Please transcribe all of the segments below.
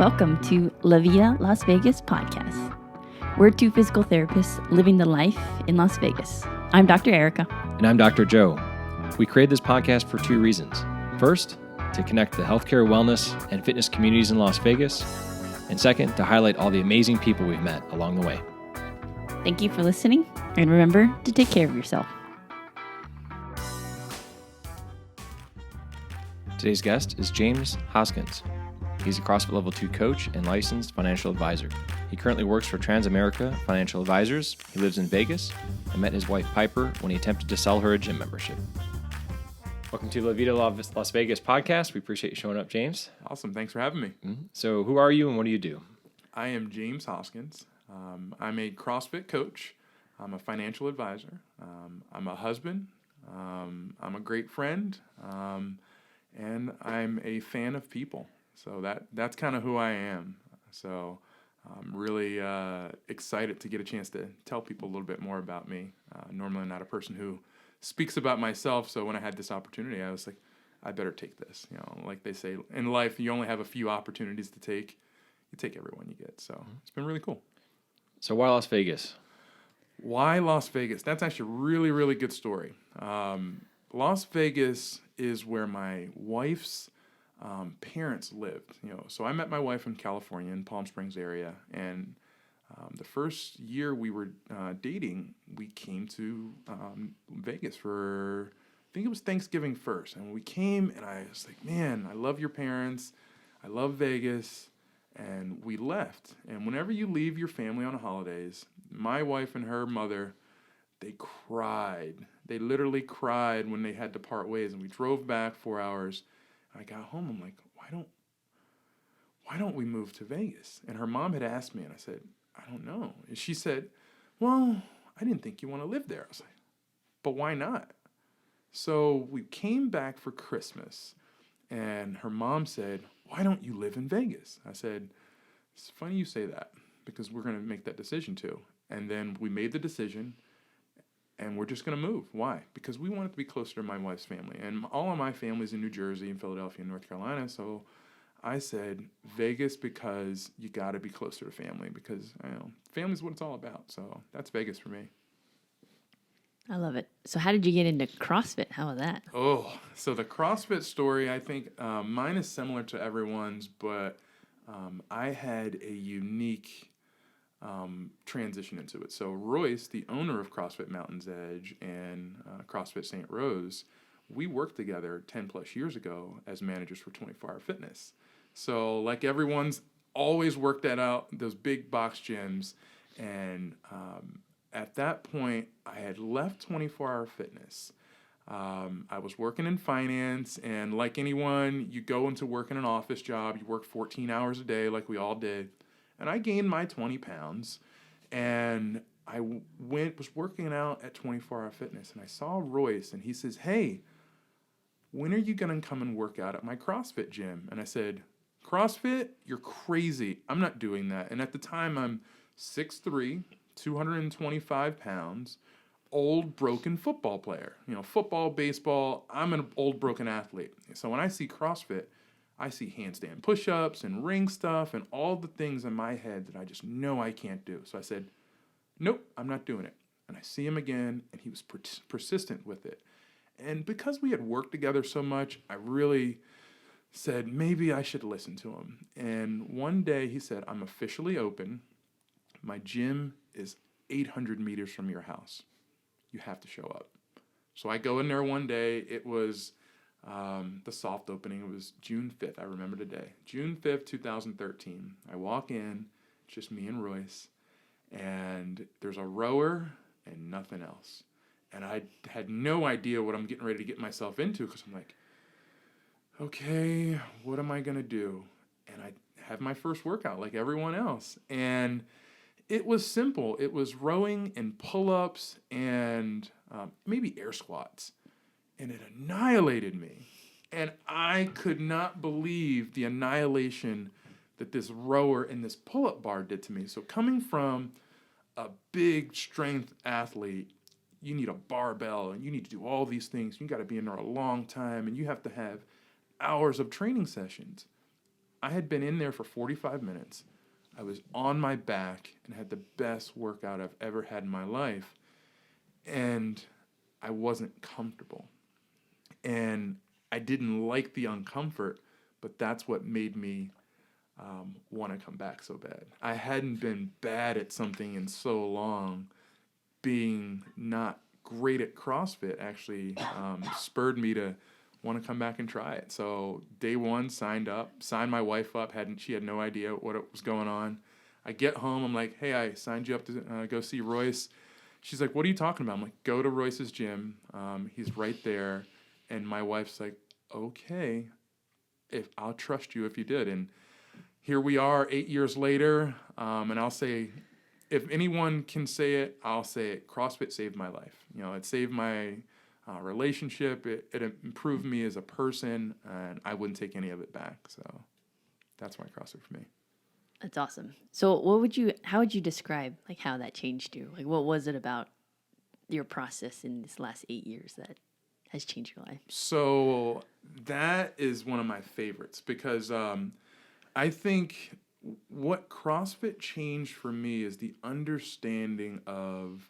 welcome to La Vida Las Vegas podcast. We're two physical therapists living the life in Las Vegas. I'm Dr. Erica. And I'm Dr. Joe. We created this podcast for two reasons. First, to connect the healthcare, wellness, and fitness communities in Las Vegas. And second, to highlight all the amazing people we've met along the way. Thank you for listening, and remember to take care of yourself. Today's guest is James Hoskins. He's a CrossFit Level 2 coach and licensed financial advisor. He currently works for Transamerica Financial Advisors. He lives in Vegas and met his wife Piper when he attempted to sell her a gym membership. Welcome to La Vida Las Vegas podcast. We appreciate you showing up, James. Awesome. Thanks for having me. So who are you and what do you do? I am James Hoskins. I'm a CrossFit coach. I'm a financial advisor. I'm a husband. I'm a great friend. And I'm a fan of people. So that's kind of who I am. So I'm really excited to get a chance to tell people a little bit more about me. Normally I'm not a person who speaks about myself, so when I had this opportunity, I was like, I better take this. You know, like they say, in life, you only have a few opportunities to take. You take every one you get. So it's been really cool. So why Las Vegas? Why Las Vegas? That's actually a really, really good story. Las Vegas is where my wife's parents lived. You know, so I met my wife in California, in Palm Springs area, and the first year we were dating, we came to Vegas for, I think it was Thanksgiving first. And we came, and I was like, man, I love your parents. I love Vegas. And we left. And whenever you leave your family on holidays, my wife and her mother, they cried. They literally cried when they had to part ways. And we drove back 4 hours. I got home. I'm like, why don't we move to Vegas? And her mom had asked me, and I said, I don't know. And she said, well, I didn't think you want to live there. I was like, but why not? So we came back for Christmas, and her mom said, why don't you live in Vegas? I said, it's funny you say that, because we're going to make that decision too. And then we made the decision, and we're just going to move. Why? Because we wanted to be closer to my wife's family. And all of my family's in New Jersey and Philadelphia and North Carolina, so I said Vegas because you got to be closer to family, because family's what it's all about. So that's Vegas for me. I love it. So how did you get into CrossFit? How was that? Oh, so the CrossFit story, I think mine is similar to everyone's, but I had a unique transition into it. So Royce, the owner of CrossFit Mountain's Edge and CrossFit St. Rose, we worked together 10 plus years ago as managers for 24 Hour Fitness. So like everyone's always worked that out, those big box gyms. And at that point, I had left 24 Hour Fitness. I was working in finance, and like anyone, you go into work in an office job, you work 14 hours a day like we all did. And I gained my 20 pounds, and I was working out at 24 Hour Fitness, and I saw Royce, and he says, hey, when are you going to come and work out at my CrossFit gym? And I said, CrossFit? You're crazy. I'm not doing that. And at the time, I'm 6'3", 225 pounds, old broken football player. You know, football, baseball, I'm an old broken athlete. So when I see CrossFit, I see handstand push-ups and ring stuff and all the things in my head that I just know I can't do. So I said, nope, I'm not doing it. And I see him again, and he was persistent with it. And because we had worked together so much, I really said, maybe I should listen to him. And one day he said, I'm officially open. My gym is 800 meters from your house. You have to show up. So I go in there one day. It was the soft opening. It was June 5th. I remember today. June 5th, 2013. I walk in, just me and Royce, and there's a rower and nothing else. And I had no idea what I'm getting ready to get myself into, because I'm like, okay, what am I going to do? And I have my first workout like everyone else. And it was simple. It was rowing and pull-ups and maybe air squats. And it annihilated me. And I could not believe the annihilation that this rower and this pull-up bar did to me. So coming from a big strength athlete, you need a barbell and you need to do all these things. You got to be in there a long time and you have to have hours of training sessions. I had been in there for 45 minutes. I was on my back and had the best workout I've ever had in my life. And I wasn't comfortable. And I didn't like the uncomfort, but that's what made me want to come back so bad. I hadn't been bad at something in so long. Being not great at CrossFit actually spurred me to want to come back and try it. So day one, signed my wife up. She had no idea what was going on. I get home, I'm like, hey, I signed you up to go see Royce. She's like, what are you talking about? I'm like, go to Royce's gym. He's right there. And my wife's like, okay, if I'll trust you if you did. And here we are 8 years later. And I'll say, if anyone can say it, I'll say it. CrossFit saved my life. It saved my relationship. It improved me as a person, and I wouldn't take any of it back. So that's why CrossFit for me. That's awesome. So how would you describe like how that changed you? Like what was it about your process in this last 8 years that has changed your life? So that is one of my favorites because I think what CrossFit changed for me is the understanding of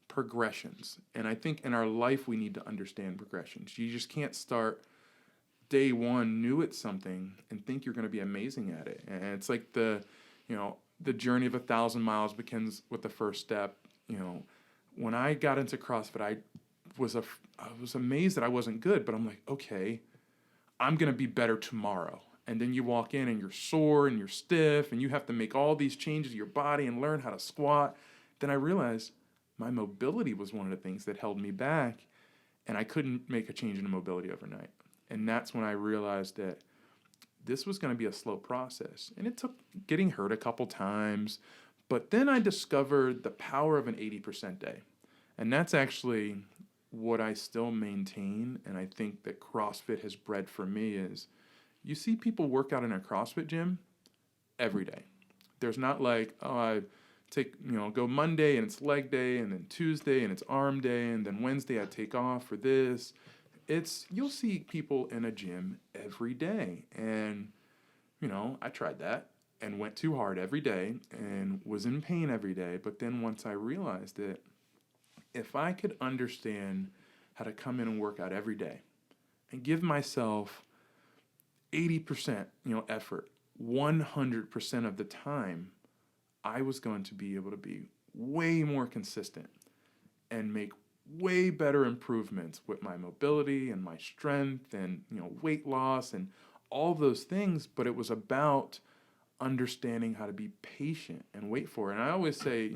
progressions. And I think in our life we need to understand progressions. You just can't start day one new at something and think you're going to be amazing at it. And it's like the journey of 1,000 miles begins with the first step. When I got into CrossFit, I was amazed that I wasn't good, but I'm like, okay, I'm going to be better tomorrow. And then you walk in and you're sore and you're stiff and you have to make all these changes to your body and learn how to squat. Then I realized my mobility was one of the things that held me back, and I couldn't make a change in the mobility overnight. And that's when I realized that this was going to be a slow process. And it took getting hurt a couple times, but then I discovered the power of an 80% day. And that's actually what I still maintain, and I think that CrossFit has bred for me is you see people work out in a CrossFit gym every day. There's not like, I go Monday and it's leg day, and then Tuesday and it's arm day, and then Wednesday I take off for this. You'll see people in a gym every day. And, I tried that and went too hard every day and was in pain every day. But then once I realized that if I could understand how to come in and work out every day and give myself 80%, effort, 100% of the time, I was going to be able to be way more consistent and make way better improvements with my mobility and my strength and, weight loss and all those things. But it was about understanding how to be patient and wait for it. And I always say,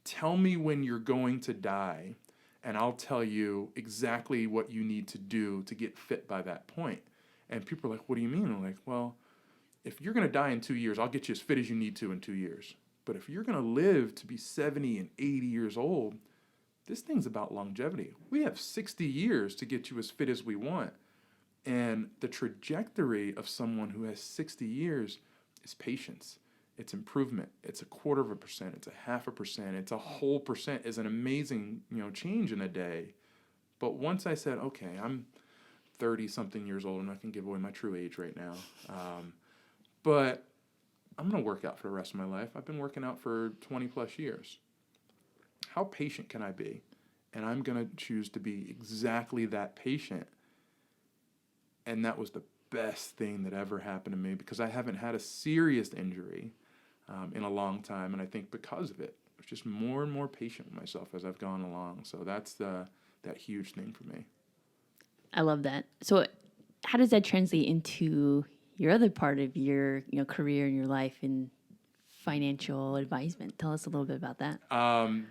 tell me when you're going to die, and I'll tell you exactly what you need to do to get fit by that point. And people are like, what do you mean? I'm like, well, if you're going to die in 2 years, I'll get you as fit as you need to in 2 years. But if you're going to live to be 70 and 80 years old, this thing's about longevity. We have 60 years to get you as fit as we want. And the trajectory of someone who has 60 years is patience. It's improvement. It's 0.25%. It's 0.5%. It's a whole percent. Is an amazing, change in a day. But once I said, okay, I'm 30-something years old, and I can give away my true age right now. But I'm going to work out for the rest of my life. I've been working out for 20-plus years. How patient can I be? And I'm going to choose to be exactly that patient. And that was the best thing that ever happened to me because I haven't had a serious injury in a long time. And I think because of it, I was just more and more patient with myself as I've gone along. So that's that huge thing for me. I love that. So how does that translate into your other part of your career and your life in financial advisement? Tell us a little bit about that.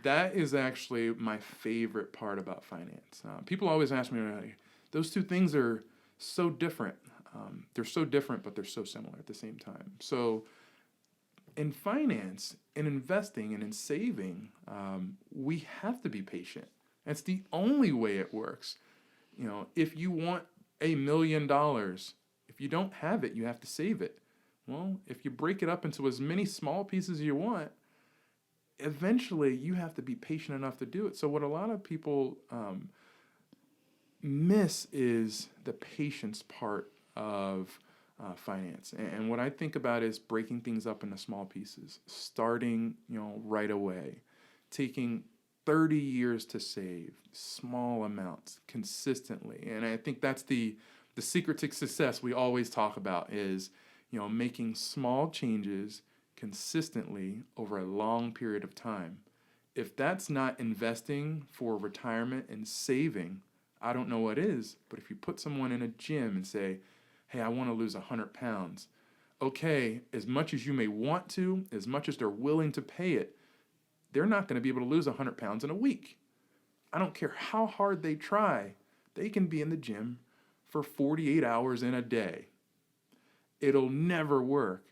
That is actually my favorite part about finance. People always ask me, those two things are so different. They're so different, but they're so similar at the same time. So in finance, in investing, and in saving, we have to be patient. That's the only way it works. If you want $1 million, if you don't have it, you have to save it. Well, if you break it up into as many small pieces as you want, eventually you have to be patient enough to do it. So what a lot of people miss is the patience part of finance. And what I think about is breaking things up into small pieces, starting, right away, taking 30 years to save small amounts consistently. And I think that's the secret to success we always talk about is, making small changes consistently over a long period of time. If that's not investing for retirement and saving, I don't know what is. But if you put someone in a gym and say, hey, I want to lose 100 pounds. Okay, as much as you may want to, as much as they're willing to pay it, they're not going to be able to lose 100 pounds in a week. I don't care how hard they try. They can be in the gym for 48 hours in a day. It'll never work.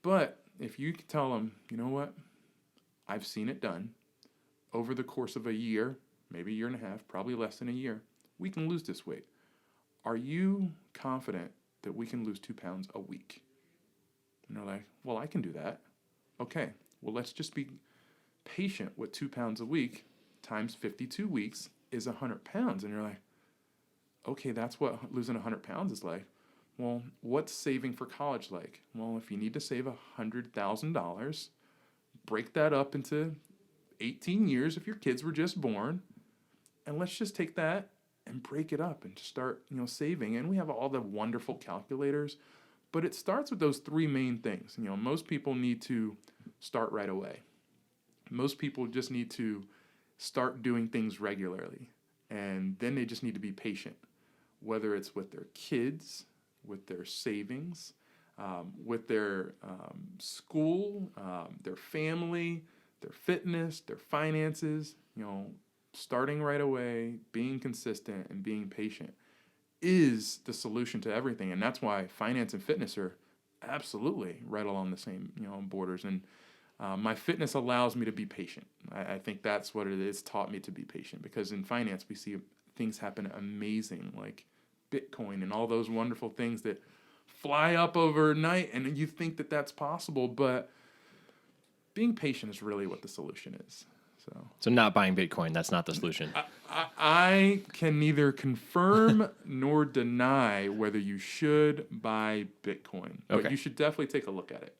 But if you tell them, you know what? I've seen it done. Over the course of a year, maybe a year and a half, probably less than a year, we can lose this weight. Are you confident that we can lose 2 pounds a week? And they're like, well, I can do that. Okay, well, let's just be patient with 2 pounds a week times 52 weeks is 100 pounds. And you're like, okay, that's what losing 100 pounds is like. Well, what's saving for college like? Well, if you need to save $100,000, break that up into 18 years if your kids were just born, and let's just take that and break it up and just start, saving. And we have all the wonderful calculators, but it starts with those 3 main things. Most people need to start right away. Most people just need to start doing things regularly, and then they just need to be patient, whether it's with their kids, with their savings, with their school, their family, their fitness, their finances. Starting right away, being consistent, and being patient is the solution to everything. And that's why finance and fitness are absolutely right along the same borders. And my fitness allows me to be patient. I think that's what it is, taught me to be patient, because in finance we see things happen amazing, like Bitcoin and all those wonderful things that fly up overnight, and you think that that's possible, but being patient is really what the solution is. So not buying Bitcoin, that's not the solution. I can neither confirm nor deny whether you should buy Bitcoin, but you should definitely take a look at it.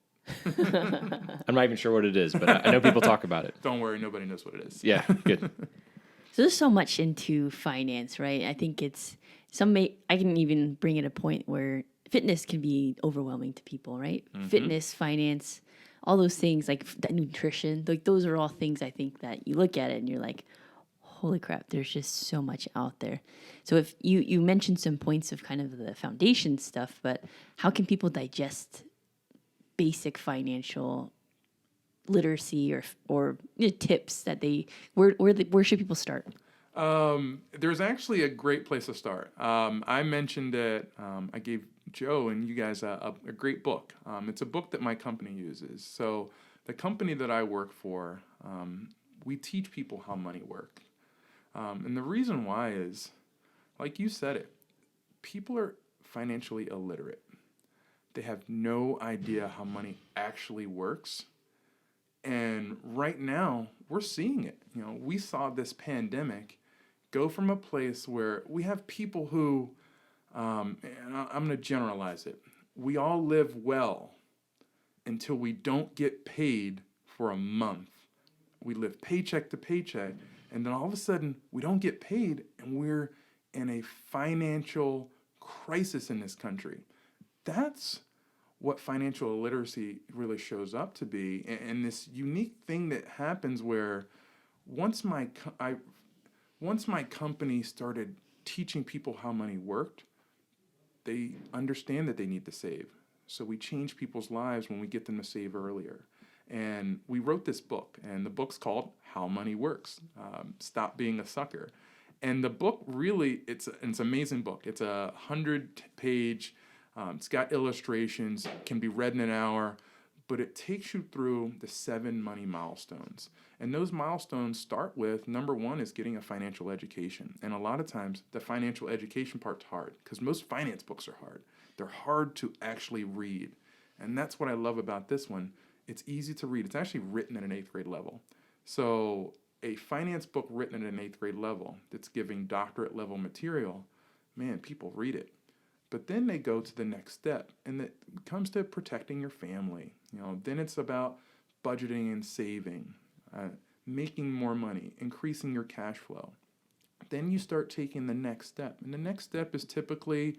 I'm not even sure what it is, but I know people talk about it. Don't worry, nobody knows what it is. Yeah, good. So there's so much into finance, right? I think I can even bring it a point where fitness can be overwhelming to people, right? Mm-hmm. Fitness, finance, all those things, like that nutrition, like those are all things I think that you look at it and you're like, holy crap, there's just so much out there. So if you mentioned some points of kind of the foundation stuff, but how can people digest basic financial literacy or tips that where should people start? There's actually a great place to start. I mentioned that I gave Joe and you guys a great book. It's a book that my company uses. So the company that I work for, we teach people how money works. And the reason why is, like you said it, people are financially illiterate. They have no idea how money actually works. And right now, we're seeing it. We saw this pandemic go from a place where we have people who, and I'm going to generalize it, we all live well until we don't get paid for a month. We live paycheck to paycheck, and then all of a sudden, we don't get paid, and we're in a financial crisis in this country. That's what financial illiteracy really shows up to be, and this unique thing that happens where once my company started teaching people how money worked, they understand that they need to save. So we change people's lives when we get them to save earlier. And we wrote this book, and the book's called How Money Works, Stop Being a Sucker. And the book really, it's an amazing book. It's a 100-page, it's got illustrations, can be read in an hour, but it takes you through the 7 money milestones. And those milestones start with, number 1 is getting a financial education. And a lot of times, the financial education part's hard, because most finance books are hard. They're hard to actually read. And that's what I love about this one. It's easy to read. It's actually written at an 8th grade level. So a finance book written at an 8th grade level that's giving doctorate level material, man, people read it. But then they go to the next step, and it comes to protecting your family. Then it's about budgeting and saving, making more money, increasing your cash flow. Then you start taking the next step, and the next step is typically,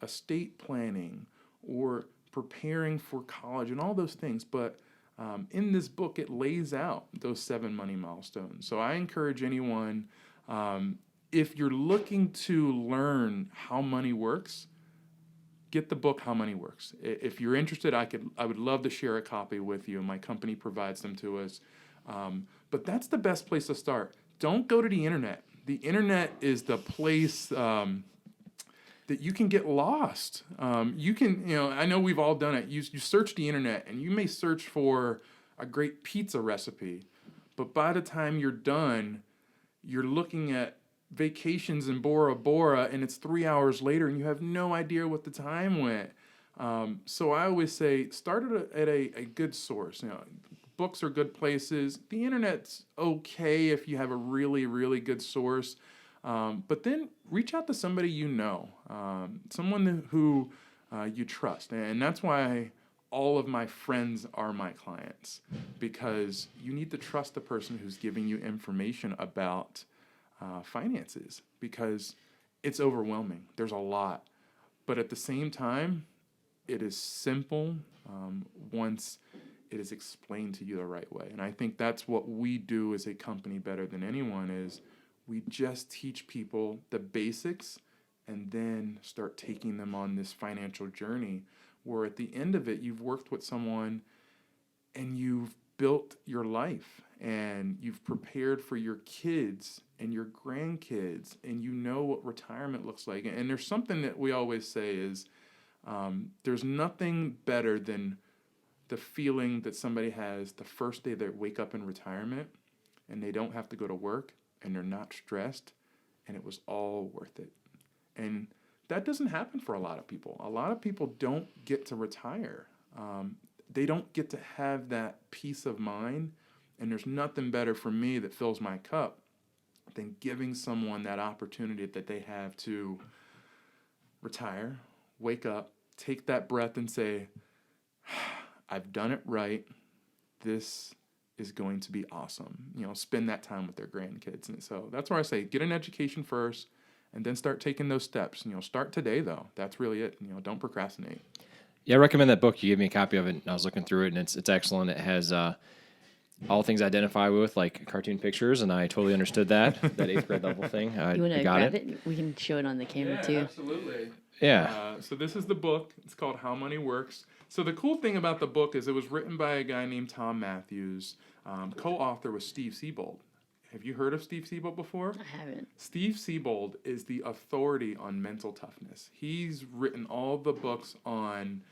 estate planning or preparing for college and all those things. But in this book, it lays out those 7 money milestones. So I encourage anyone, if you're looking to learn how money works, get the book How Money Works. If you're interested, I would love to share a copy with you. My company provides them to us. But that's the best place to start. Don't go to the internet. The internet is the place that you can get lost. You can, I know we've all done it. You search the internet, and you may search for a great pizza recipe, but by the time you're done, you're looking at vacations in Bora Bora, and it's 3 hours later, and you have no idea what the time went. So I always say, start at a good source. Books are good places. The internet's okay if you have a really, really good source. But then reach out to somebody someone who you trust. And that's why all of my friends are my clients, because you need to trust the person who's giving you information about finances, because it's overwhelming. There's a lot. But at the same time, it is simple once it is explained to you the right way. And I think that's what we do as a company better than anyone is we just teach people the basics and then start taking them on this financial journey where at the end of it, you've worked with someone and you've built your life and you've prepared for your kids and your grandkids, and you know what retirement looks like. And there's something that we always say is there's nothing better than the feeling that somebody has the first day they wake up in retirement and they don't have to go to work and they're not stressed and it was all worth it. And that doesn't happen for a lot of people. A lot of people don't get to retire. They don't get to have that peace of mind. And there's nothing better for me that fills my cup than giving someone that opportunity that they have to retire, wake up, take that breath and say, I've done it right. This is going to be awesome. Spend that time with their grandkids. And so that's where I say, get an education first and then start taking those steps. Start today though. That's really it. Don't procrastinate. Yeah, I recommend that book. You gave me a copy of it, and I was looking through it, and it's excellent. It has all things I identify with, like cartoon pictures, and I totally understood that 8th grade level thing. You want to grab it? We can show it on the camera too. Absolutely. Yeah. So this is the book. It's called How Money Works. So the cool thing about the book is it was written by a guy named Tom Matthews, co-author with Steve Siebold. Have you heard of Steve Siebold before? I haven't. Steve Siebold is the authority on mental toughness. He's written all the books on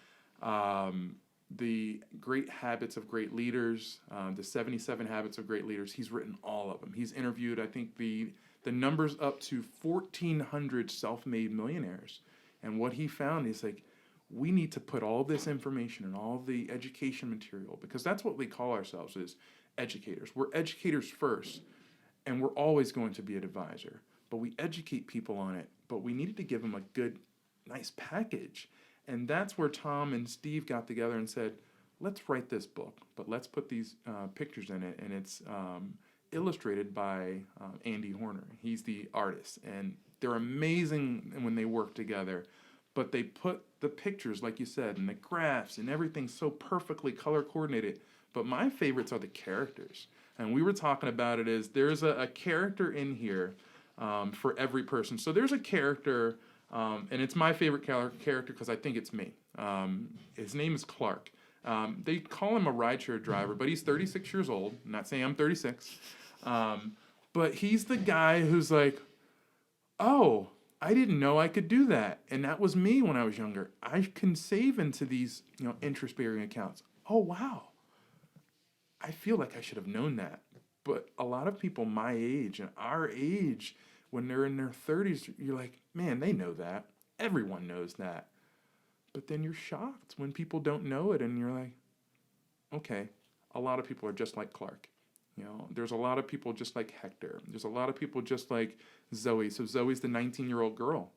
the great habits of great leaders, the 77 habits of great leaders. He's written all of them. He's interviewed, I think, the numbers up to 1,400 self-made millionaires. And what he found is we need to put all this information and all the education material, because that's what we call ourselves as educators. We're educators first, and we're always going to be an advisor. But we educate people on it, but we needed to give them a good, nice package. And that's where Tom and Steve got together and said, let's write this book, but let's put these pictures in it. And it's illustrated by Andy Horner. He's the artist. And they're amazing when they work together. But they put the pictures, like you said, and the graphs and everything so perfectly color coordinated. But my favorites are the characters. And we were talking about it as there's a character in here for every person. So there's a character, and it's my favorite character because I think it's me. His name is Clark. They call him a rideshare driver, but he's 36 years old. I'm not saying I'm 36. But he's the guy who's like, oh, I didn't know I could do that. And that was me when I was younger. I can save into these, interest-bearing accounts. Oh, wow. I feel like I should have known that. But a lot of people my age and our age, when they're in their 30s, you're like, man, they know that. Everyone knows that. But then you're shocked when people don't know it, and you're like, okay, a lot of people are just like Clark. There's a lot of people just like Hector. There's a lot of people just like Zoe. So Zoe's the 19-year-old girl.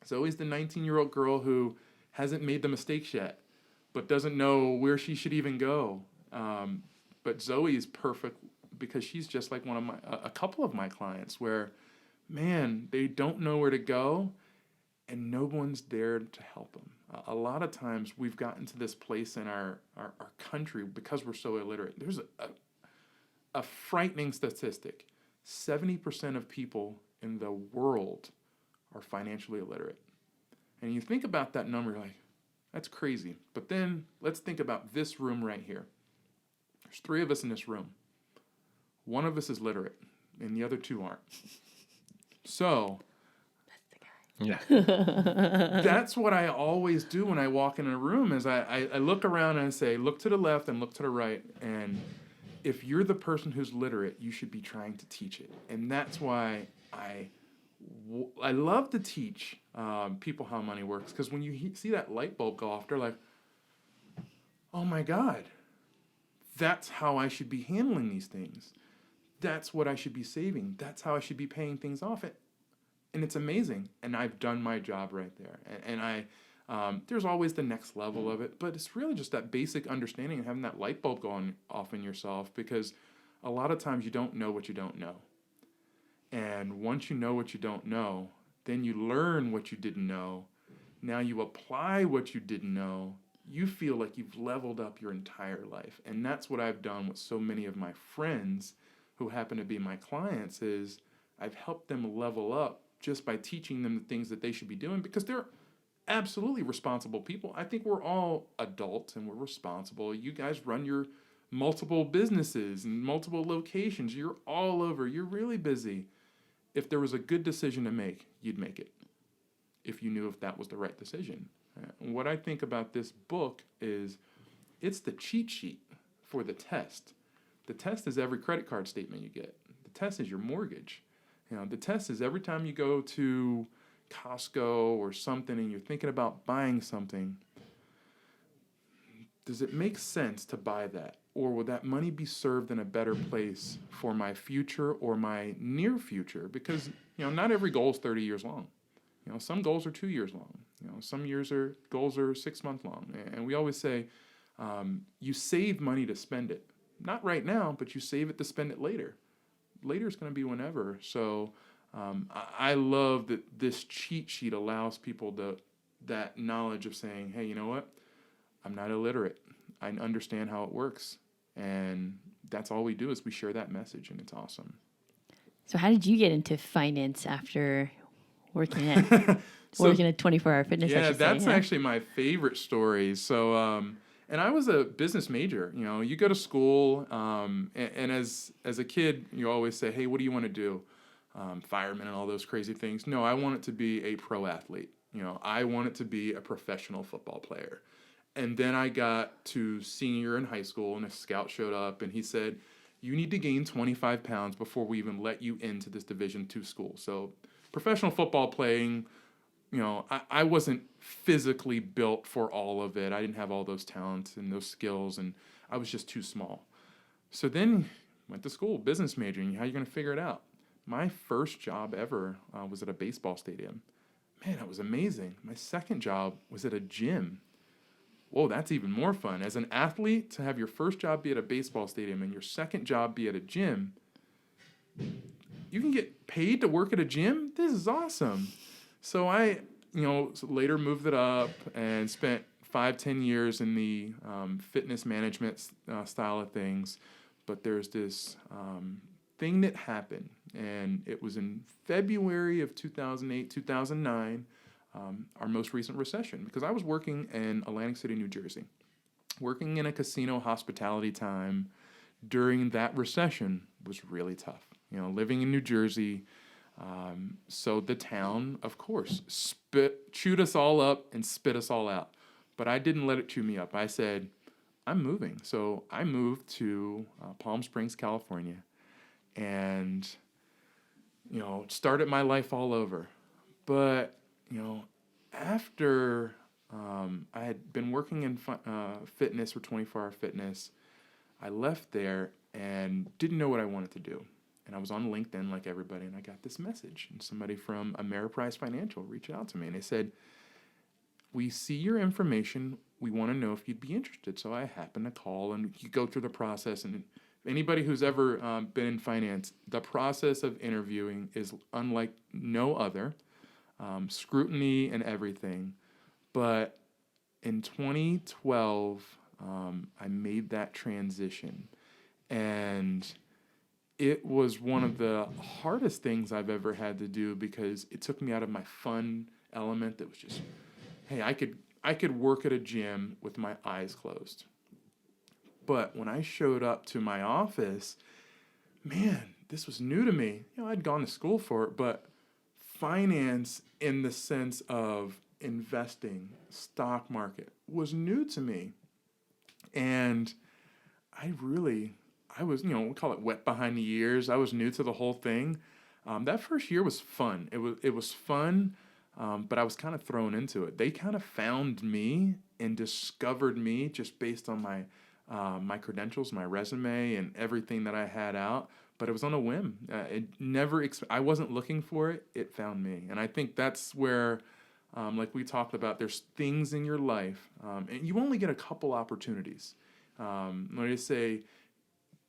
Zoe's the 19-year-old girl who hasn't made the mistakes yet, but doesn't know where she should even go. But Zoe is perfect because she's just like a couple of my clients where, man, they don't know where to go and no one's there to help them. A lot of times we've gotten to this place in our country because we're so illiterate. There's a frightening statistic. 70% of people in the world are financially illiterate. And you think about that number, you're like, that's crazy. But then let's think about this room right here. There's 3 of us in this room. One of us is literate, and the other 2 aren't. So Yeah. that's what I always do when I walk in a room is I look around and I say, look to the left and look to the right. And if you're the person who's literate, you should be trying to teach it. And that's why I love to teach people how money works. Because when you see that light bulb go off, they're like, oh my God, that's how I should be handling these things. That's what I should be saving. That's how I should be paying things off. And it's amazing. And I've done my job right there. And there's always the next level of it. But it's really just that basic understanding and having that light bulb going off in yourself. Because a lot of times you don't know what you don't know. And once you know what you don't know, then you learn what you didn't know. Now you apply what you didn't know. You feel like you've leveled up your entire life. And that's what I've done with so many of my friends who happen to be my clients is I've helped them level up just by teaching them the things that they should be doing because they're absolutely responsible people. I think we're all adults and we're responsible. You guys run your multiple businesses and multiple locations. You're all over. You're really busy. If there was a good decision to make, you'd make it if you knew if that was the right decision. What I think about this book is it's the cheat sheet for the test. The test is every credit card statement you get. The test is your mortgage. The test is every time you go to Costco or something and you're thinking about buying something, does it make sense to buy that? Or will that money be served in a better place for my future or my near future? Because, not every goal is 30 years long. Some goals are 2 years long. Some goals are 6 months long. And we always say, you save money to spend it. Not right now, but you save it to spend it later. Later is going to be whenever. So I love that this cheat sheet allows people that knowledge of saying, hey, you know what? I'm not illiterate. I understand how it works. And that's all we do is we share that message, and it's awesome. So how did you get into finance after working at 24-Hour Fitness? Yeah, that's actually my favorite story. So, and I was a business major. You go to school, and as a kid, you always say, hey, what do you want to do? Fireman and all those crazy things. No, I want it to be a pro athlete. I want it to be a professional football player. And then I got to senior in high school, and a scout showed up, and he said, you need to gain 25 pounds before we even let you into this Division II school. So professional football playing, I wasn't physically built for all of it. I didn't have all those talents and those skills, and I was just too small. So then went to school, business majoring. How are you going to figure it out? My first job ever was at a baseball stadium. Man, that was amazing. My second job was at a gym. Whoa, that's even more fun. As an athlete, to have your first job be at a baseball stadium and your second job be at a gym, you can get paid to work at a gym? This is awesome. So I, later moved it up and spent 5-10 years in the fitness management style of things. But there's this thing that happened, and it was in February of 2008, 2009, our most recent recession, because I was working in Atlantic City, New Jersey, working in a casino hospitality time during that recession was really tough. Living in New Jersey, so the town, of course, chewed us all up and spit us all out. But I didn't let it chew me up. I said, I'm moving. So I moved to Palm Springs, California, and, started my life all over. But, after I had been working in fitness for 24-Hour Fitness, I left there and didn't know what I wanted to do. And I was on LinkedIn like everybody, and I got this message. And somebody from Ameriprise Financial reached out to me, and they said, we see your information. We want to know if you'd be interested. So I happened to call, and you go through the process. And anybody who's ever been in finance, the process of interviewing is unlike no other. Scrutiny and everything. But in 2012, I made that transition. And it was one of the hardest things I've ever had to do because it took me out of my fun element that was just, hey, I could work at a gym with my eyes closed. But when I showed up to my office, man, this was new to me. I'd gone to school for it, but finance in the sense of investing, stock market, was new to me. And I was, we call it wet behind the ears. I was new to the whole thing. That first year was fun. It was fun, but I was kind of thrown into it. They kind of found me and discovered me just based on my credentials, my resume, and everything that I had out. But it was on a whim. I wasn't looking for it. It found me. And I think that's where, like we talked about, there's things in your life, and you only get a couple opportunities. Let me say,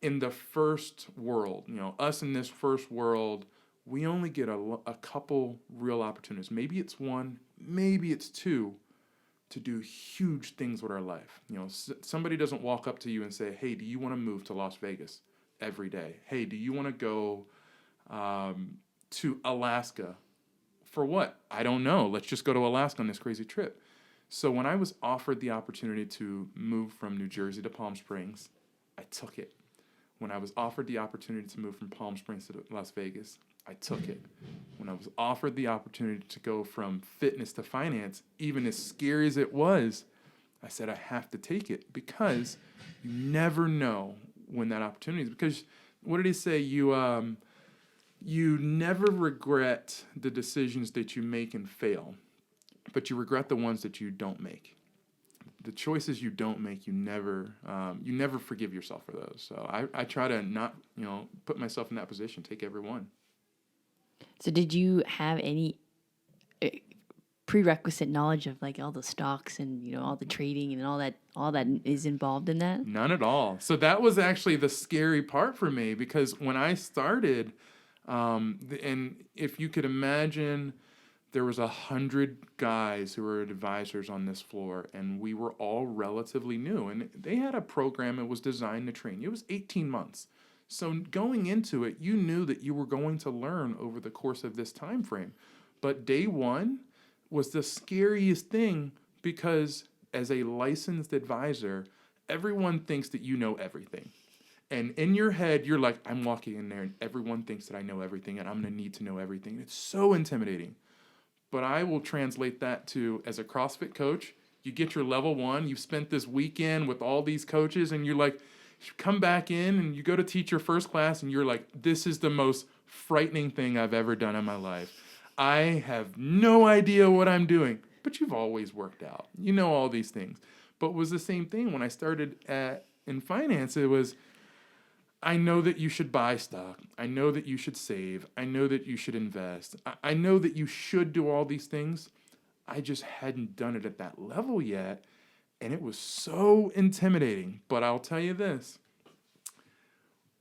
in the first world, us in this first world, we only get a couple real opportunities. Maybe it's one, maybe it's two, to do huge things with our life. Somebody doesn't walk up to you and say, hey, do you want to move to Las Vegas every day? Hey, do you want to go to Alaska? For what? I don't know. Let's just go to Alaska on this crazy trip. So when I was offered the opportunity to move from New Jersey to Palm Springs, I took it. When I was offered the opportunity to move from Palm Springs to Las Vegas, I took it. When I was offered the opportunity to go from fitness to finance, even as scary as it was, I said I have to take it because you never know when that opportunity is. Because what did he say? You never regret the decisions that you make and fail, but you regret the ones that you don't make. The choices you don't make, you never forgive yourself for those. So I try to not, put myself in that position, take every one. So did you have any prerequisite knowledge of like all the stocks and, all the trading and all that is involved in that? None at all. So that was actually the scary part for me because when I started, and if you could imagine, there was 100 guys who were advisors on this floor, and we were all relatively new. And they had a program that was designed to train you. It was 18 months. So going into it, you knew that you were going to learn over the course of this time frame. But day one was the scariest thing because as a licensed advisor, everyone thinks that you know everything. And in your head, you're like, I'm walking in there, and everyone thinks that I know everything, and I'm going to need to know everything. It's so intimidating. But I will translate that to, as a CrossFit coach, you get your level 1, you've spent this weekend with all these coaches, and you're like, you come back in and you go to teach your first class, and you're like, this is the most frightening thing I've ever done in my life. I have no idea what I'm doing. But you've always worked out. You know all these things. But it was the same thing when I started in finance. It was, I know that you should buy stock. I know that you should save. I know that you should invest. I know that you should do all these things. I just hadn't done it at that level yet. And it was so intimidating. But I'll tell you this.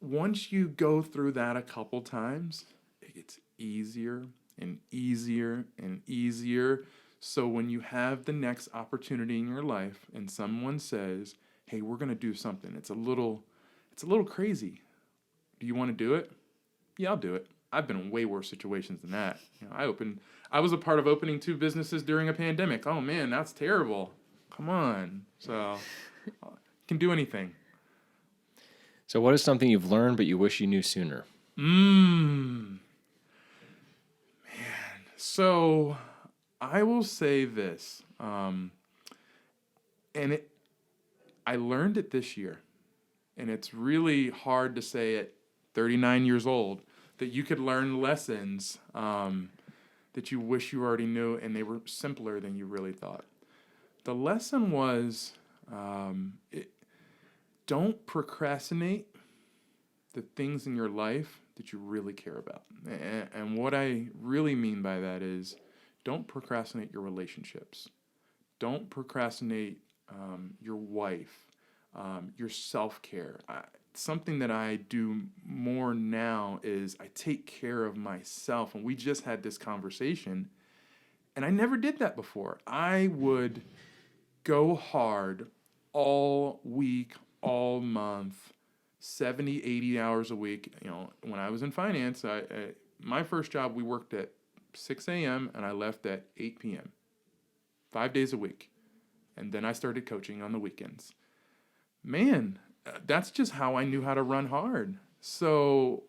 Once you go through that a couple times, it gets easier and easier and easier. So when you have the next opportunity in your life and someone says, hey, we're going to do something. It's a little crazy. Do you want to do it? Yeah, I'll do it. I've been in way worse situations than that. I was a part of opening 2 businesses during a pandemic. Oh man, that's terrible. Come on. So, can do anything. So what is something you've learned but you wish you knew sooner? Man. So, I will say this. I learned it this year. And it's really hard to say at 39 years old that you could learn lessons that you wish you already knew, and they were simpler than you really thought. The lesson was don't procrastinate the things in your life that you really care about. And what I really mean by that is don't procrastinate your relationships. Don't procrastinate your wife, your self-care. Something that I do more now is I take care of myself. And we just had this conversation, and I never did that before. I would go hard all week, all month, 70, 80 hours a week. When I was in finance, my first job, we worked at 6 a.m. and I left at 8 p.m., 5 days a week. And then I started coaching on the weekends. Man, that's just how I knew how to run hard. So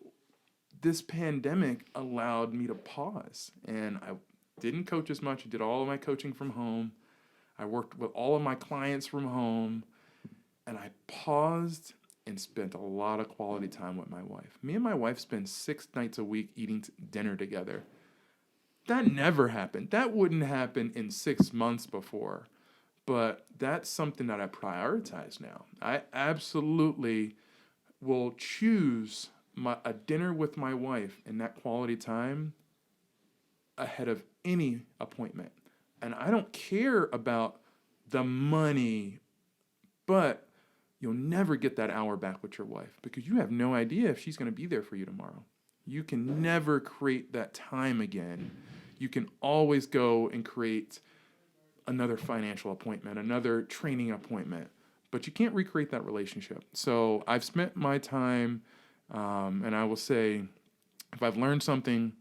this pandemic allowed me to pause. And I didn't coach as much. I did all of my coaching from home. I worked with all of my clients from home. And I paused and spent a lot of quality time with my wife. Me and my wife spend 6 nights a week eating dinner together. That never happened. That wouldn't happen in 6 months before. But that's something that I prioritize now. I absolutely will choose a dinner with my wife and that quality time ahead of any appointment. And I don't care about the money, but you'll never get that hour back with your wife because you have no idea if she's going to be there for you tomorrow. You can never create that time again. You can always go and create another financial appointment, another training appointment, but you can't recreate that relationship. So I've spent my time, and I will say, if I've learned something,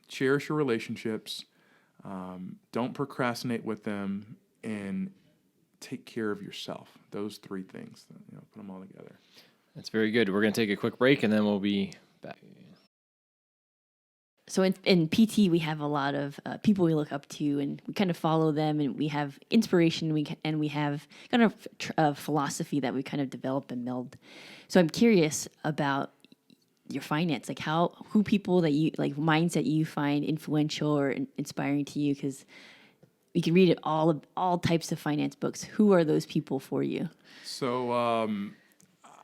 cherish your relationships, don't procrastinate with them, and take care of yourself. Those 3 things, put them all together. That's very good. We're going to take a quick break, and then we'll be back. So in PT, we have a lot of people we look up to, and we kind of follow them, and we have inspiration, and we have kind of a philosophy that we kind of develop and meld. So I'm curious about your finance, like who people that you like, minds that you find influential or inspiring to you, because we can read all types of finance books. Who are those people for you? So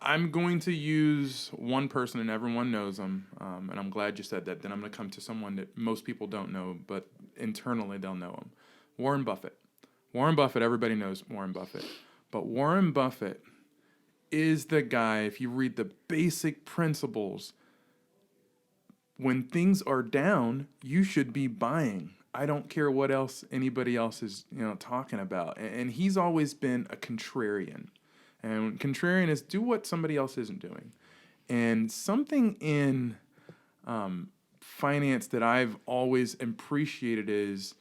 I'm going to use one person, and everyone knows them, and I'm glad you said that. Then I'm going to come to someone that most people don't know, but internally they'll know him. Warren Buffett. Warren Buffett, everybody knows Warren Buffett. But Warren Buffett is the guy, if you read the basic principles, when things are down, you should be buying. I don't care what else anybody else is talking about. And he's always been a contrarian. And contrarian is do what somebody else isn't doing. And something in finance that I've always appreciated is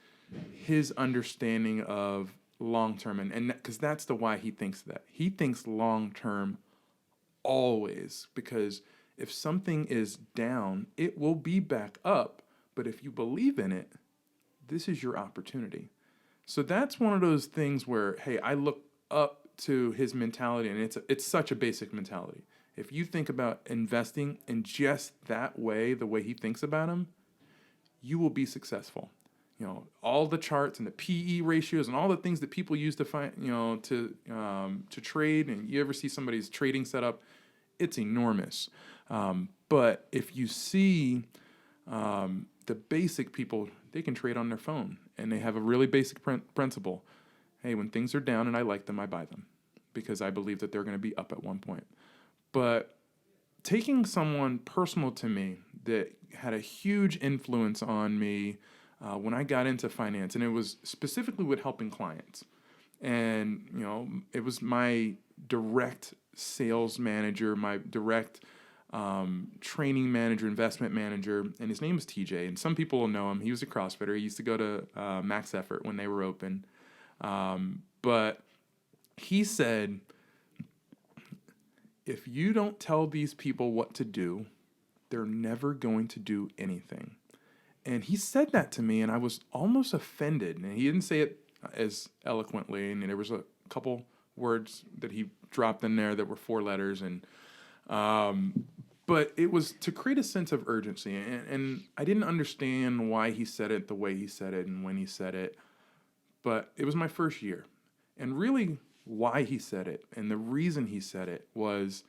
his understanding of long-term. And because that's the why he thinks that. He thinks long-term always, because if something is down, it will be back up. But if you believe in it, this is your opportunity. So that's one of those things where, hey, I look up to his mentality, and it's such a basic mentality. If you think about investing in just that way, the way he thinks about them, you will be successful. All the charts and the PE ratios and all the things that people use to find, to trade, and you ever see somebody's trading setup, it's enormous. But if you see the basic people, they can trade on their phone, and they have a really basic principle. Hey, when things are down and I like them, I buy them because I believe that they're going to be up at one point. But taking someone personal to me that had a huge influence on me when I got into finance, and it was specifically with helping clients. And, it was my direct sales manager, my direct training manager, investment manager, and his name was TJ. And some people will know him. He was a CrossFitter. He used to go to Max Effort when they were open. But he said, if you don't tell these people what to do, they're never going to do anything. And he said that to me, and I was almost offended. And he didn't say it as eloquently, and there was a couple words that he dropped in there that were 4 letters, and but it was to create a sense of urgency. And I didn't understand why he said it the way he said it and when he said it. But it was my first year. And really why he said it and the reason he said it was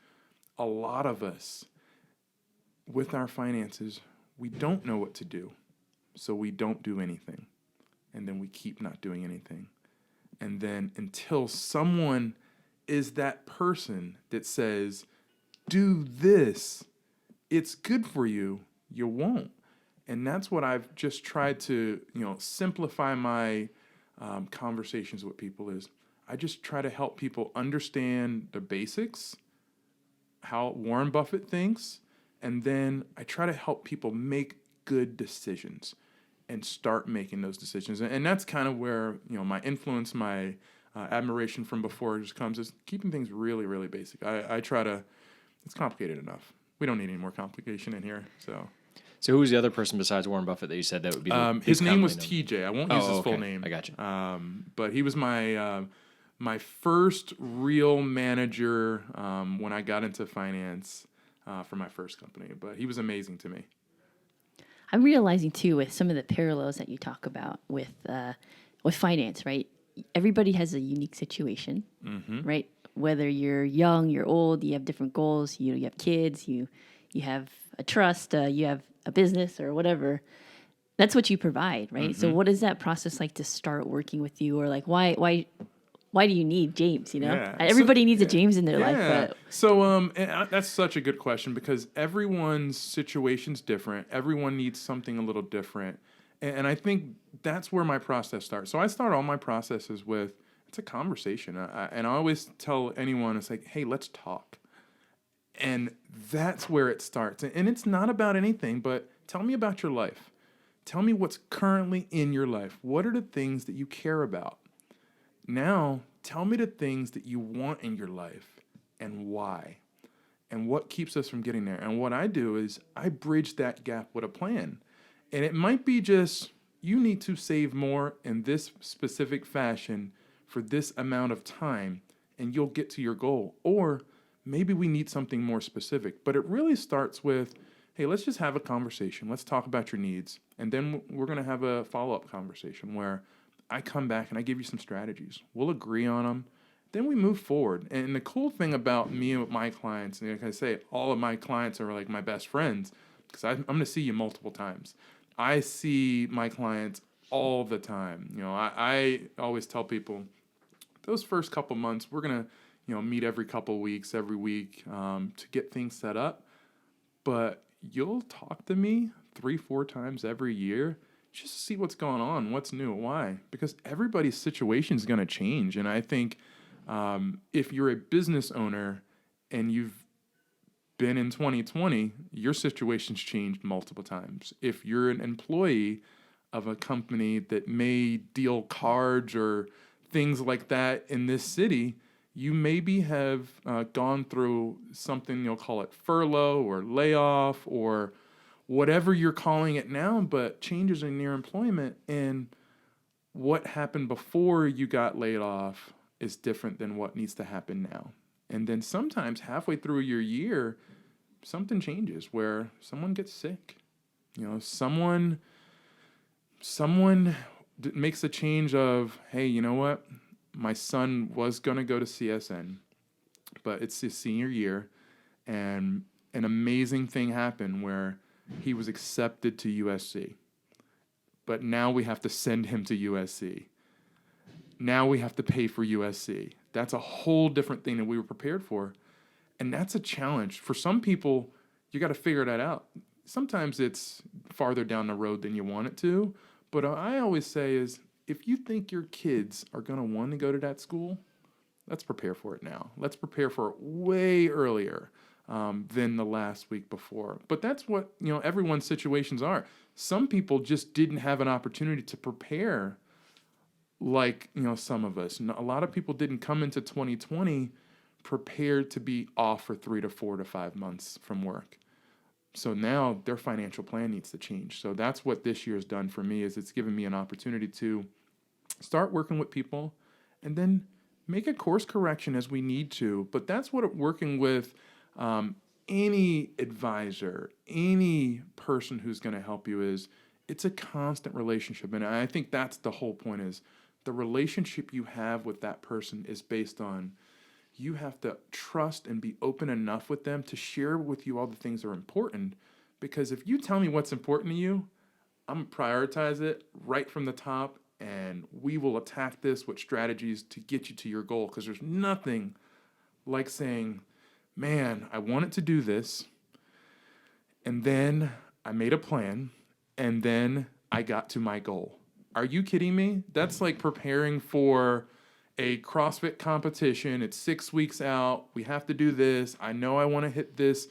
a lot of us with our finances, we don't know what to do. So we don't do anything. And then we keep not doing anything. And then until someone is that person that says, do this, it's good for you, you won't. And that's what I've just tried to, simplify my conversations with people is I just try to help people understand the basics, how Warren Buffett thinks, and then I try to help people make good decisions and start making those decisions. And that's kind of where, my influence, my admiration from before just comes is keeping things really, really basic. I try to, it's complicated enough. We don't need any more complication in here, so. So who was the other person besides Warren Buffett that you said that would be his name was known? TJ. I won't use his full name. I got you. But he was my first real manager when I got into finance for my first company. But he was amazing to me. I'm realizing too with some of the parallels that you talk about with finance, right? Everybody has a unique situation, right? Whether you're young, you're old, you have different goals. You have kids, you have a trust, you have a business or whatever. That's what you provide, right? So what is that process like to start working with you, or like why do you need James? Yeah. Everybody needs a James in their life. But So that's such a good question because everyone's situation's different. Everyone needs something a little different. And I think that's where my process starts. So I start all my processes with, it's a conversation. And I always tell anyone, it's like, hey, let's talk. And that's where it starts. And it's not about anything, but tell me about your life. Tell me what's currently in your life. What are the things that you care about? Now, tell me the things that you want in your life and why, and what keeps us from getting there. And what I do is I bridge that gap with a plan. And it might be just, you need to save more in this specific fashion for this amount of time, and you'll get to your goal. Or maybe we need something more specific. But it really starts with, hey, let's just have a conversation. Let's talk about your needs. And then we're going to have a follow-up conversation where I come back and I give you some strategies. We'll agree on them. Then we move forward. And the cool thing about me and my clients, and like I say, all of my clients are like my best friends because I'm going to see you multiple times. I see my clients all the time. I always tell people those first couple months, we're going to, meet every couple weeks, every week to get things set up. But you'll talk to me 3-4 times every year just to see what's going on, what's new, why? Because everybody's situation is going to change. And I think if you're a business owner and you've been in 2020, your situation's changed multiple times. If you're an employee of a company that may deal cards or things like that in this city, you maybe have gone through something, you'll call it furlough or layoff or whatever you're calling it now, but changes in your employment. And what happened before you got laid off is different than what needs to happen now. And then sometimes halfway through your year, something changes where someone gets sick. Someone makes a change of, hey, you know what? My son was going to go to CSN, but it's his senior year, and an amazing thing happened where he was accepted to USC. But now we have to send him to USC. Now we have to pay for USC. That's a whole different thing than we were prepared for. And that's a challenge. For some people, you got to figure that out. Sometimes it's farther down the road than you want it to. But I always say is, if you think your kids are going to want to go to that school, let's prepare for it now. Let's prepare for it way earlier than the last week before. But that's what, everyone's situations are. Some people just didn't have an opportunity to prepare like, some of us. A lot of people didn't come into 2020 prepared to be off for 3 to 4 to 5 months from work. So now their financial plan needs to change. So that's what this year has done for me, is it's given me an opportunity to start working with people and then make a course correction as we need to. But that's what working with any advisor, any person who's going to help you is, it's a constant relationship. And I think that's the whole point, is the relationship you have with that person is based on, you have to trust and be open enough with them to share with you all the things that are important, Because if you tell me what's important to you, I'm going to prioritize it right from the top, and we will attack this with strategies to get you to your goal. Because there's nothing like saying, man, I wanted to do this, and then I made a plan, and then I got to my goal. Are you kidding me? That's like preparing for a CrossFit competition. It's 6 weeks out. We have to do this. I know I want to hit this,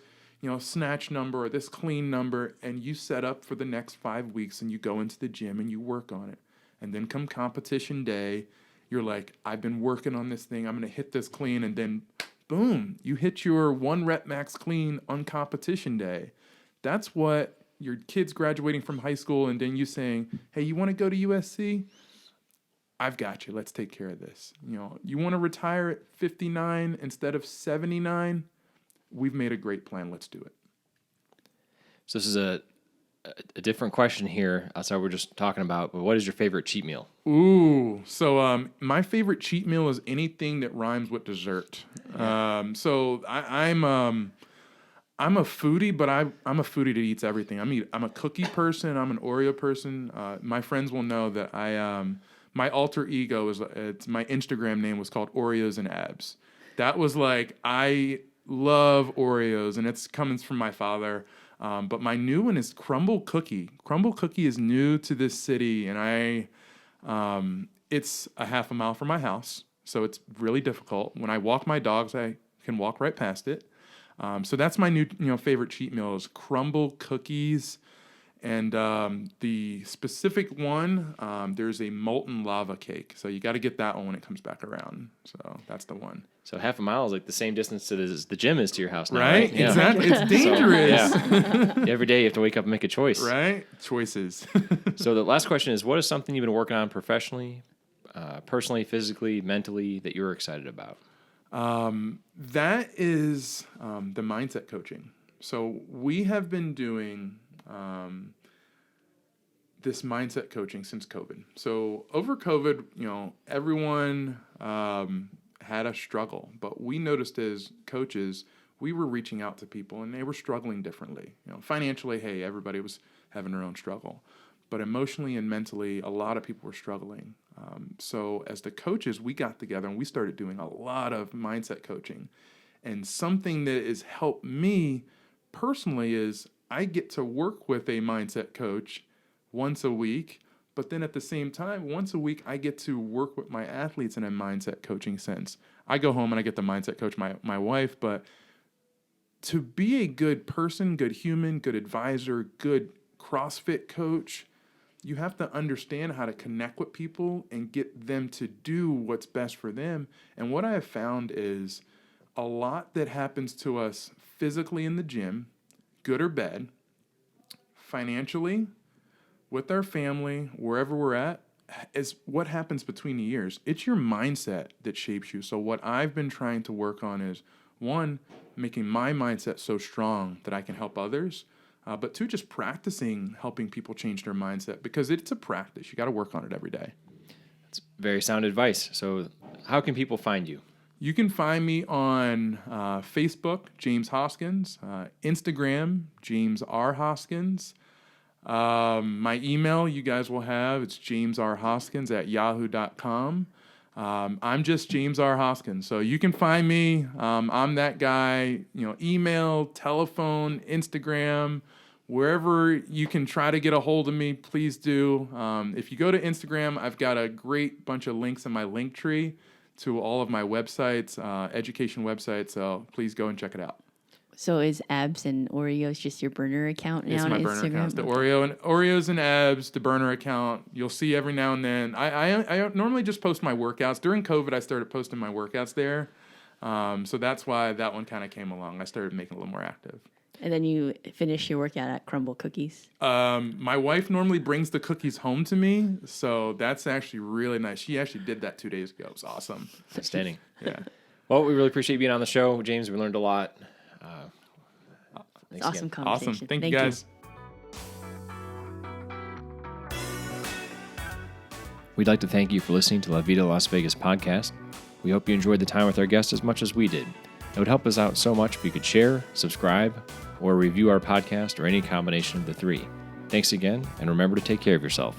snatch number or this clean number, and you set up for the next 5 weeks and you go into the gym and you work on it. And then come competition day, you're like, I've been working on this thing. I'm going to hit this clean. And then boom, you hit your 1 rep max clean on competition day. That's what your kids graduating from high school and then you saying, hey, you want to go to USC? I've got you. Let's take care of this. You want to retire at 59 instead of 79? We've made a great plan. Let's do it. So this is a different question here outside we're just talking about, but what is your favorite cheat meal? Ooh, so my favorite cheat meal is anything that rhymes with dessert. So I'm a foodie, but I'm a foodie that eats everything. I'm a cookie person. I'm an Oreo person. My friends will know that my alter ego it's my Instagram name was called Oreos and Abs. That was like, I love Oreos, and it's coming from my father. But my new one is crumble cookie. Crumble cookie is new to this city, and it's a half a mile from my house, so it's really difficult. When I walk my dogs, I can walk right past it. So that's my new favorite cheat meal is crumble cookies. And the specific one, there's a molten lava cake. So you got to get that one when it comes back around. So that's the one. So half a mile is like the same distance to the gym is to your house now, right? Yeah. Exactly. It's dangerous. So, every day you have to wake up and make a choice. Right? Choices. So the last question is, what is something you've been working on professionally, personally, physically, mentally that you're excited about? That is the mindset coaching. So we have been doing this mindset coaching since COVID. So over COVID, everyone had a struggle, but we noticed as coaches, we were reaching out to people and they were struggling differently. Financially, hey, everybody was having their own struggle, but emotionally and mentally, a lot of people were struggling. So as the coaches, we got together and we started doing a lot of mindset coaching. And something that has helped me personally is I get to work with a mindset coach once a week, but then at the same time, once a week, I get to work with my athletes in a mindset coaching sense. I go home and I get the mindset coach, my wife, but to be a good person, good human, good advisor, good CrossFit coach, you have to understand how to connect with people and get them to do what's best for them. And what I have found is a lot that happens to us physically in the gym, good or bad, financially, with our family, wherever we're at, is what happens between the years. It's your mindset that shapes you. So what I've been trying to work on is, one, making my mindset so strong that I can help others, but two, just practicing helping people change their mindset because it's a practice. You got to work on it every day. That's very sound advice. So how can people find you? You can find me on Facebook, James Hoskins, Instagram, James R. Hoskins. My email you guys will have, it's jamesrhoskins@yahoo.com. I'm just James R. Hoskins. So you can find me. I'm that guy, email, telephone, Instagram, wherever you can try to get a hold of me, please do. If you go to Instagram, I've got a great bunch of links in my link tree to all of my websites, education websites. So please go and check it out. So is Abs and Oreos just your burner account now It's on my Instagram? burner account. The Oreos and Abs, the burner account. You'll see every now and then. I normally just post my workouts. During COVID, I started posting my workouts there. So that's why that one kind of came along. I started making it a little more active. And then you finish your workout at Crumble Cookies. My wife normally brings the cookies home to me, so that's actually really nice. She actually did that 2 days ago. It was awesome. Outstanding. Yeah. Well, we really appreciate you being on the show, James. We learned a lot. Thanks Awesome again. conversation. Awesome. Thank you, guys. We'd like to thank you for listening to La Vida Las Vegas podcast. We hope you enjoyed the time with our guests as much as we did. It would help us out so much if you could share, subscribe, or review our podcast or any combination of the three. Thanks again, and remember to take care of yourself.